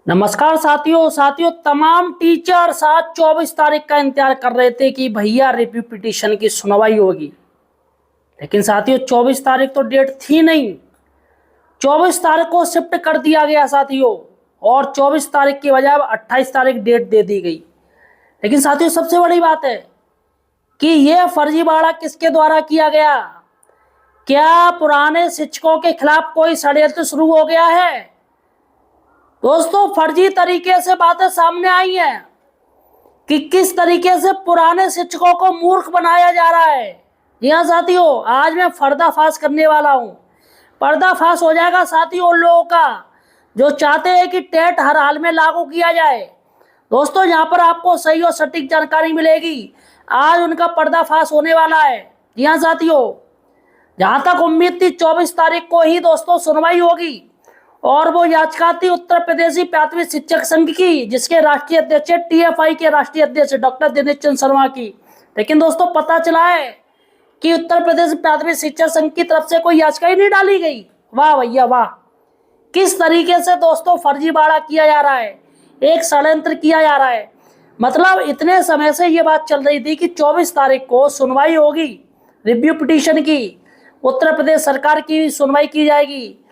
नमस्कार साथियों तमाम टीचर्स आज 24 तारीख का इंतजार कर रहे थे कि भैया रिव्यू पिटीशन की सुनवाई होगी। लेकिन साथियों 24 तारीख तो डेट थी नहीं, 24 तारीख को शिफ्ट कर दिया गया साथियों, और 24 तारीख की बजाय 28 तारीख डेट दे दी गई। लेकिन साथियों सबसे बड़ी बात है कि यह फर्जीवाड़ा किसके द्वारा किया गया? क्या पुराने शिक्षकों के खिलाफ कोई षड्यंत्र शुरू हो गया है? दोस्तों फर्जी तरीके से बातें सामने आई हैं कि किस तरीके से पुराने शिक्षकों को मूर्ख बनाया जा रहा है। जी हाँ साथियों, आज मैं पर्दाफाश करने वाला हूँ। पर्दाफाश हो जाएगा साथियों उन लोगों का जो चाहते हैं कि टेट हर हाल में लागू किया जाए। दोस्तों यहाँ पर आपको सही और सटीक जानकारी मिलेगी। आज उनका पर्दाफाश होने वाला है। जी हाँ साथियों, जहाँ तक उम्मीद थी 24 तारीख को ही दोस्तों सुनवाई होगी, और वो याचिका थी उत्तर प्रदेशी प्राथमिक शिक्षक संघ की, जिसके राष्ट्रीय अध्यक्ष टीएफआई के राष्ट्रीय अध्यक्ष डॉक्टर दिनेश चंद्र शर्मा की। लेकिन दोस्तों पता चला है कि उत्तर प्रदेश प्राथमिक शिक्षक संघ की तरफ से कोई याचिका ही नहीं डाली गई। वाह भैया वाह, किस तरीके से दोस्तों फर्जीवाड़ा किया जा रहा है, एक षड्यंत्र किया जा रहा है। मतलब इतने समय से ये बात चल रही थी कि 24 तारीख को सुनवाई होगी रिव्यू पिटीशन की, उत्तर प्रदेश सरकार की सुनवाई की जाएगी,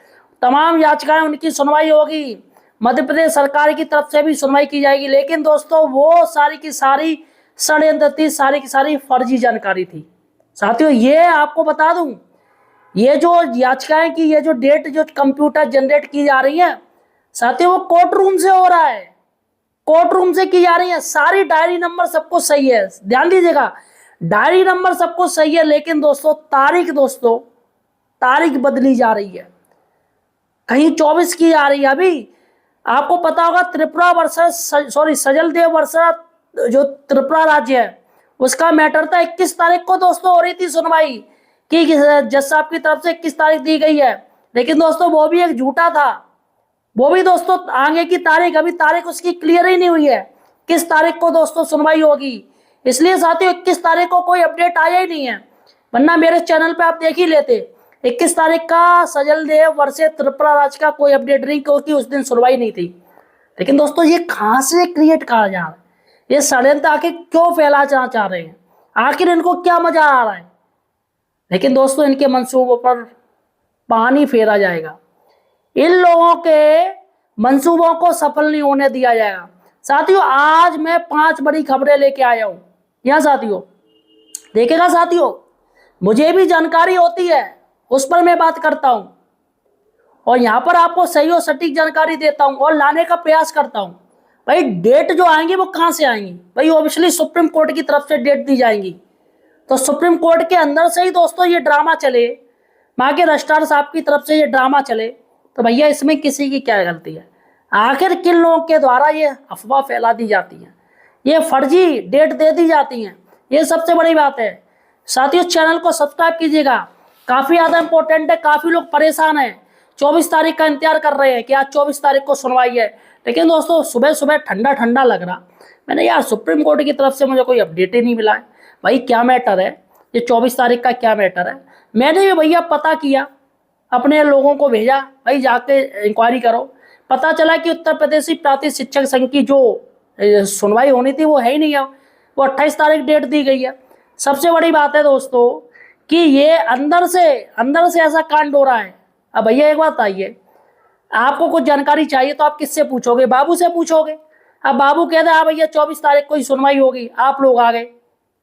तमाम याचिकाएं उनकी सुनवाई होगी, मध्य प्रदेश सरकार की तरफ से भी सुनवाई की जाएगी। लेकिन दोस्तों वो सारी की सारी षड्यंत्र थी, सारी की सारी फर्जी जानकारी थी। साथियों ये आपको बता दूं, ये जो याचिकाएं की ये जो डेट जो कंप्यूटर जनरेट की जा रही है साथियों, वो कोर्ट रूम से हो रहा है, कोर्ट रूम से की जा रही है। सारी डायरी नंबर सब कुछ सही है, ध्यान दीजिएगा, डायरी नंबर सब कुछ सही है। लेकिन दोस्तों तारीख बदली जा रही है, कहीं 24 की आ रही है। अभी आपको पता होगा त्रिपुरा वर्सेस सजलदेव वर्सेस जो त्रिपुरा राज्य है उसका मैटर था। 21 तारीख को दोस्तों हो रही थी सुनवाई कि जज साहब की तरफ से 21 तारीख दी गई है। लेकिन दोस्तों वो भी एक झूठा था, वो भी दोस्तों आगे की तारीख, अभी तारीख उसकी क्लियर ही नहीं हुई है किस तारीख को दोस्तों सुनवाई होगी। इसलिए साथियों 21 तारीख को कोई अपडेट आया ही नहीं है, वरना मेरे चैनल पे आप देख ही लेते। 21 तारीख का सजलदेव वर्सेस त्रिपुरा राज्य का कोई अपडेट नहीं, क्योंकि उस दिन सुनवाई नहीं थी। लेकिन दोस्तों ये कहां से क्रिएट करा जा रहा है, ये षड्यंत्र आखिर क्यों फैलाना चाह रहे हैं, आखिर इनको क्या मजा आ रहा है? लेकिन दोस्तों इनके मंसूबों पर पानी फेरा जाएगा, इन लोगों के मंसूबों को सफल नहीं होने दिया जाएगा। साथियों आज मैं 5 बड़ी खबरें लेके आया हूं। यहां साथियों देखिएगा, साथियों मुझे भी जानकारी होती है, उस पर मैं बात करता हूं, और यहां पर आपको सही और सटीक जानकारी देता हूं और लाने का प्रयास करता हूं। भाई डेट जो आएंगी वो कहां से आएंगी? भाई ऑब्वियसली सुप्रीम कोर्ट की तरफ से डेट दी जाएंगी। तो सुप्रीम कोर्ट के अंदर से ही दोस्तों ये ड्रामा चले, वहां के रजिस्ट्रार साहब की तरफ से ये ड्रामा चले, तो भैया इसमें किसी की क्या गलती है? आखिर किन लोगों के द्वारा ये अफवाह फैला दी जाती है, ये फर्जी डेट दे दी जाती है, ये सबसे बड़ी बात है। साथियों चैनल को सब्सक्राइब कीजिएगा, काफी ज्यादा इंपॉर्टेंट है। काफी लोग परेशान हैं, 24 तारीख का इंतजार कर रहे हैं कि आज 24 तारीख को सुनवाई है। लेकिन दोस्तों सुबह सुबह ठंडा ठंडा लग रहा, मैंने यार सुप्रीम कोर्ट की तरफ से मुझे कोई अपडेट ही नहीं मिला है। भाई क्या मैटर है ये 24 तारीख का, क्या मैटर है? मैंने भी भैया पता किया, अपने लोगों को भेजा, भाई जाके इंक्वायरी करो। पता चला कि उत्तर प्रदेशी प्राथमिक शिक्षक संघ की जो सुनवाई होनी थी वो है ही नहीं है, वो 28 तारीख डेट दी गई है। सबसे बड़ी बात है दोस्तों कि ये अंदर से ऐसा कांड हो रहा है। अब भैया एक बात आइए, आपको कुछ जानकारी चाहिए तो आप किससे पूछोगे? बाबू से पूछोगे। अब बाबू कहते हैं हाँ भैया 24 तारीख को ही सुनवाई होगी, आप लोग आ गए।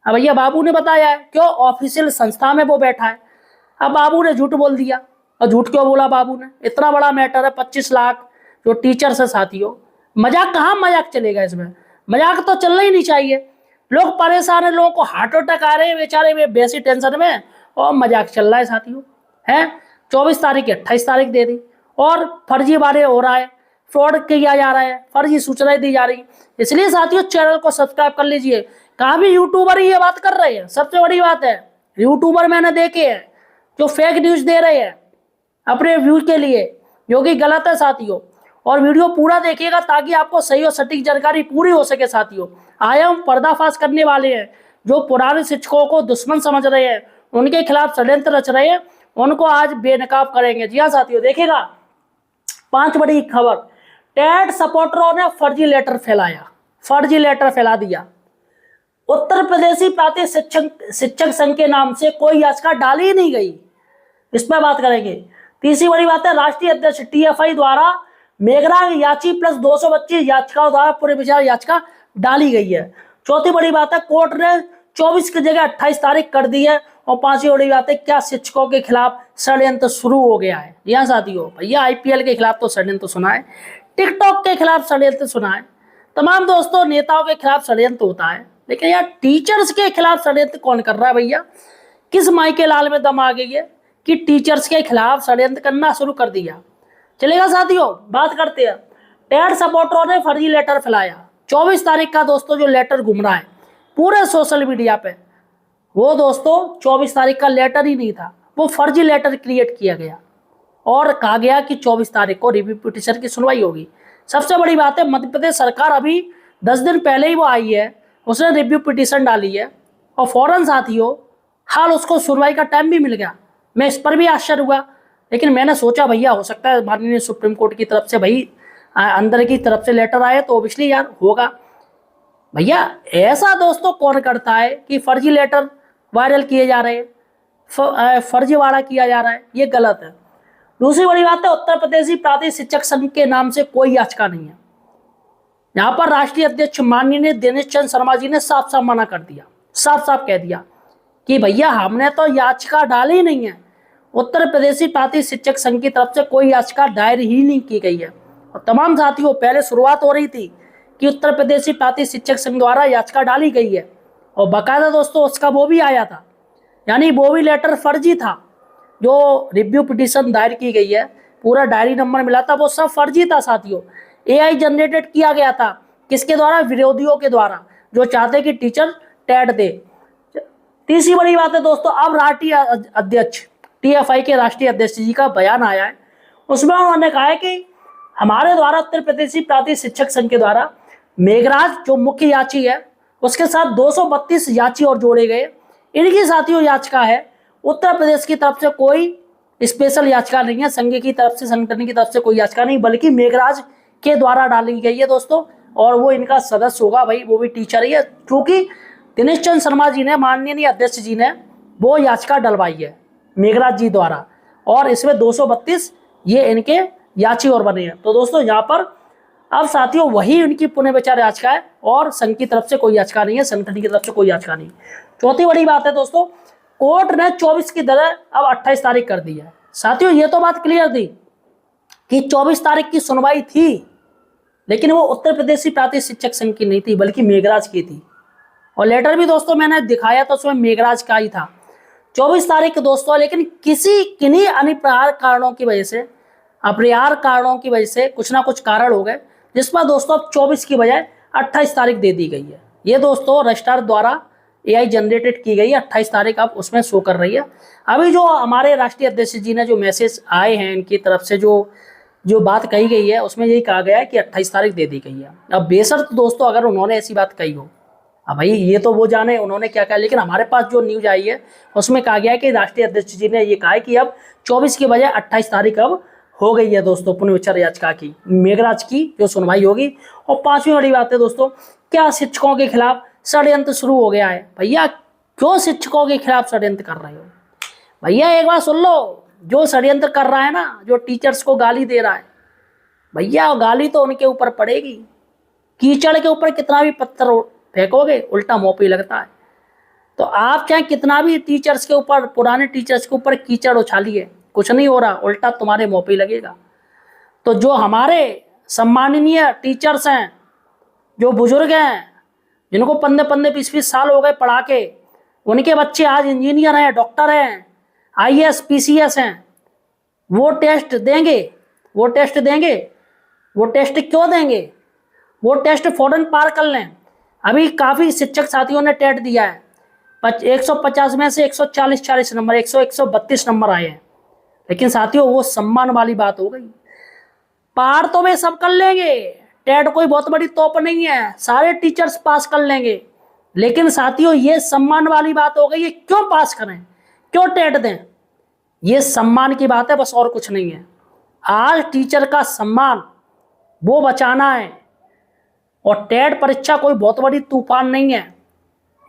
अब भैया बाबू ने बताया है, क्यों? ऑफिशियल संस्था में वो बैठा है। अब बाबू ने झूठ बोल दिया, और झूठ क्यों बोला बाबू ने? इतना बड़ा मैटर है, 25 लाख जो टीचर्स है साथियों, मजाक कहाँ मजाक चलेगा इसमें? मजाक तो चलना ही नहीं चाहिए। लोग परेशान है, लोगों को हार्ट अटैक आ रहे हैं बेचारे में बेसी टेंशन में, और मजाक चल रहा है साथियों। है 24 तारीख की 28 तारीख दे दी, और फर्जीवाड़े हो रहा है, फ्रॉड किया जा रहा है, फर्जी सूचनाएं दी जा रही। इसलिए साथियों चैनल को सब्सक्राइब कर लीजिए। काफी यूट्यूबर ही ये बात कर रहे हैं, सबसे बड़ी बात है यूट्यूबर मैंने देखे हैं जो फेक न्यूज दे रहे हैं अपने व्यू के लिए, जो कि गलत है साथियों। और वीडियो पूरा देखिएगा ताकि आपको सही और सटीक जानकारी पूरी हो सके। साथियों आया हम पर्दाफाश करने वाले हैं, जो पुराने शिक्षकों को दुश्मन समझ रहे हैं, उनके खिलाफ षड्यंत्र रच रहे हैं, उनको आज बेनकाब करेंगे। जी हाँ साथियों देखिएगा, 5 बड़ी खबर। टेट सपोर्टरों ने फर्जी लेटर फैलाया, फर्जी लेटर फैला दिया। उत्तर प्रदेशी प्रांतीय शिक्षक संघ के नाम से कोई याचिका डाली ही नहीं गई, इस पर बात करेंगे। तीसरी बड़ी बात है, राष्ट्रीय अध्यक्ष टीएफआई द्वारा मेघराज याची प्लस 225 याचिकाओं द्वारा पूरे विचार याचिका डाली गई है। चौथी बड़ी बात है, कोर्ट ने 24 की जगह 28 तारीख कर दी है। और पांचवी बड़ी बात है, क्या शिक्षकों के खिलाफ षड्यंत्र शुरू हो गया है। यहाँ साथियों, भैया आईपीएल के खिलाफ तो षड्यंत्र सुना है, टिकटॉक के खिलाफ षड्यंत्र सुना है, तमाम दोस्तों नेताओं के खिलाफ षड्यंत्र होता है, लेकिन यार टीचर्स के खिलाफ षड्यंत्र कौन कर रहा है भैया? किस माई के लाल में दम आ गई है कि टीचर्स के खिलाफ षड्यंत्र करना शुरू कर दिया? चलेगा साथियों, बात करते हैं। टेट सपोर्टरों ने फर्जी लेटर फैलाया। 24 तारीख का दोस्तों जो लेटर घूम रहा है पूरे सोशल मीडिया पे, वो दोस्तों 24 तारीख का लेटर ही नहीं था, वो फर्जी लेटर क्रिएट किया गया और कहा गया कि 24 तारीख को रिव्यू पिटीशन की सुनवाई होगी। सबसे बड़ी बात है, मध्य प्रदेश सरकार अभी 10 दिन पहले ही वो आई है, उसने रिव्यू पिटीशन डाली है और फौरन साथियों हाल उसको सुनवाई का टाइम भी मिल गया। मैं इस पर भी आश्चर्य हुआ, लेकिन मैंने सोचा भैया हो सकता है माननीय सुप्रीम कोर्ट की तरफ से भाई अंदर की तरफ से लेटर आए तो ऑब्वियसली यार होगा। भैया ऐसा दोस्तों कौन करता है कि फर्जी लेटर वायरल किए जा रहे हैं, फर्जीवाड़ा किया जा रहा है, ये गलत है। दूसरी बड़ी बात है, उत्तर प्रदेशी प्रांतीय शिक्षक संघ के नाम से कोई याचिका नहीं है। यहाँ पर राष्ट्रीय अध्यक्ष माननीय दिनेश चंद्र शर्मा जी ने साफ साफ मना कर दिया, साफ साफ कह दिया कि भैया हमने तो याचिका डाली नहीं है। उत्तर प्रदेशी प्रांतीय शिक्षक संघ की तरफ से कोई याचिका दायर ही नहीं की गई है। और तमाम साथियों, पहले शुरुआत हो रही थी कि उत्तर प्रदेशी प्रांतीय शिक्षक संघ द्वारा याचिका डाली गई है और बाकायदा दोस्तों उसका वो भी आया था, यानी वो भी लेटर फर्जी था। जो रिव्यू पिटीशन दायर की गई है, पूरा डायरी नंबर मिला था, वो सब फर्जी था साथियों। एआई जनरेटेड किया गया था, किसके द्वारा? विरोधियों के द्वारा, जो चाहते कि टीचर टेट दे। तीसरी बड़ी बात है दोस्तों, अब राष्ट्रीय अध्यक्ष टीएफआई के राष्ट्रीय अध्यक्ष जी का बयान आया है, उसमें उन्होंने कहा है कि हमारे द्वारा उत्तर प्रदेशी प्रांतीय शिक्षक संघ के द्वारा मेघराज जो मुख्य याची है उसके साथ 232 याची और जोड़े गए। इनकी साथियों याचिका है, उत्तर प्रदेश की तरफ से कोई स्पेशल याचिका नहीं है, संघ की तरफ से, संगठन की तरफ से कोई याचिका नहीं, बल्कि मेघराज के द्वारा डाली गई है दोस्तों। और वो इनका सदस्य होगा भाई, वो भी टीचर ही है, क्योंकि दिनेश चंद्र शर्मा जी ने, माननीय अध्यक्ष जी ने वो याचिका डलवाई है मेघराज जी द्वारा, और इसमें 232 ये इनके याची और बने हैं। तो दोस्तों यहाँ पर अब साथियों वही उनकी पुनः विचार याचिका है और संघ की तरफ से कोई याचिका नहीं है, संगठन की तरफ से कोई याचिका नहीं। चौथी बड़ी बात है दोस्तों, कोर्ट ने 24 की जगह अब 28 तारीख कर दी है। साथियों ये तो बात क्लियर थी कि 24 तारीख की सुनवाई थी, लेकिन वो उत्तर प्रदेशी प्रांतीय शिक्षक संघ की नहीं थी बल्कि मेघराज की थी। और लेटर भी दोस्तों मैंने दिखाया तो उसमें मेघराज का ही था 24 तारीख दोस्तों। लेकिन किन्हीं अनिवार्य कारणों की वजह से, अपरिहार्य कारणों की वजह से कुछ ना कुछ कारण हो गए, जिस पर दोस्तों अब 24 की बजाय 28 तारीख दे दी गई है। ये दोस्तों रजिस्ट्रार द्वारा एआई जनरेटेड की गई है, 28 तारीख अब उसमें शो कर रही है। अभी जो हमारे राष्ट्रीय अध्यक्ष जी ने जो मैसेज आए हैं इनकी तरफ से, जो बात कही गई है उसमें यही कहा गया है कि 28 तारीख दे दी गई है। अब बेशर्त दोस्तों अगर उन्होंने ऐसी बात कही हो, अब भाई ये तो वो जाने उन्होंने क्या कहा, लेकिन हमारे पास जो न्यूज आई है उसमें कहा गया है कि राष्ट्रीय अध्यक्ष जी ने ये कहा है कि अब 24 की बजाय 28 तारीख अब हो गई है दोस्तों पुनर्विचार याचिका की, मेघराज की जो सुनवाई होगी। और पांचवी बड़ी बात है दोस्तों, क्या शिक्षकों के खिलाफ षड्यंत्र शुरू हो गया है? भैया क्यों शिक्षकों के खिलाफ षड्यंत्र कर रहे हो? भैया एक बार सुन लो, जो षड्यंत्र कर रहा है ना, जो टीचर्स को गाली दे रहा है, भैया गाली तो उनके ऊपर पड़ेगी। कीचड़ के ऊपर कितना भी पत्थर फेंकोगे उल्टा मुंह पे लगता है। तो आप चाहे कितना भी टीचर्स के ऊपर, पुराने टीचर्स के ऊपर कीचड़ उछालिए, कुछ नहीं हो रहा, उल्टा तुम्हारे मुंह पे लगेगा। तो जो हमारे सम्माननीय टीचर्स हैं, जो बुजुर्ग हैं, जिनको 15-15, 20-20 साल हो गए पढ़ा के, उनके बच्चे आज इंजीनियर हैं, डॉक्टर हैं, आईएएस पीसीएस हैं, वो टेस्ट देंगे? वो टेस्ट देंगे? वो टेस्ट क्यों देंगे? वो टेस्ट फौरन पार कर लें। अभी काफ़ी शिक्षक साथियों ने टेट दिया है, 150 में से 140 नंबर, 132 नंबर आए हैं, लेकिन साथियों वो सम्मान वाली बात हो गई। पार तो वे सब कर लेंगे, टेट कोई बहुत बड़ी तोप नहीं है, सारे टीचर्स पास कर लेंगे, लेकिन साथियों ये सम्मान वाली बात हो गई है। क्यों पास करें, क्यों टेट दें? ये सम्मान की बात है बस, और कुछ नहीं है। आज टीचर का सम्मान वो बचाना है। और टेट परीक्षा कोई बहुत बड़ी तूफान नहीं है,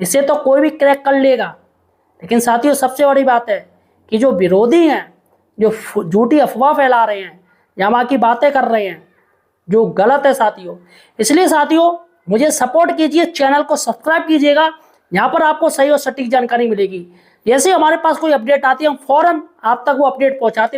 इसे तो कोई भी क्रैक कर लेगा। लेकिन साथियों सबसे बड़ी बात है कि जो विरोधी हैं, जो झूठी अफवाह फैला रहे हैं या वहाँ की बातें कर रहे हैं, जो गलत है साथियों। इसलिए साथियों मुझे सपोर्ट कीजिए, चैनल को सब्सक्राइब कीजिएगा, यहाँ पर आपको सही और सटीक जानकारी मिलेगी। जैसे हमारे पास कोई अपडेट आती है हम फौरन आप तक वो अपडेट पहुँचाते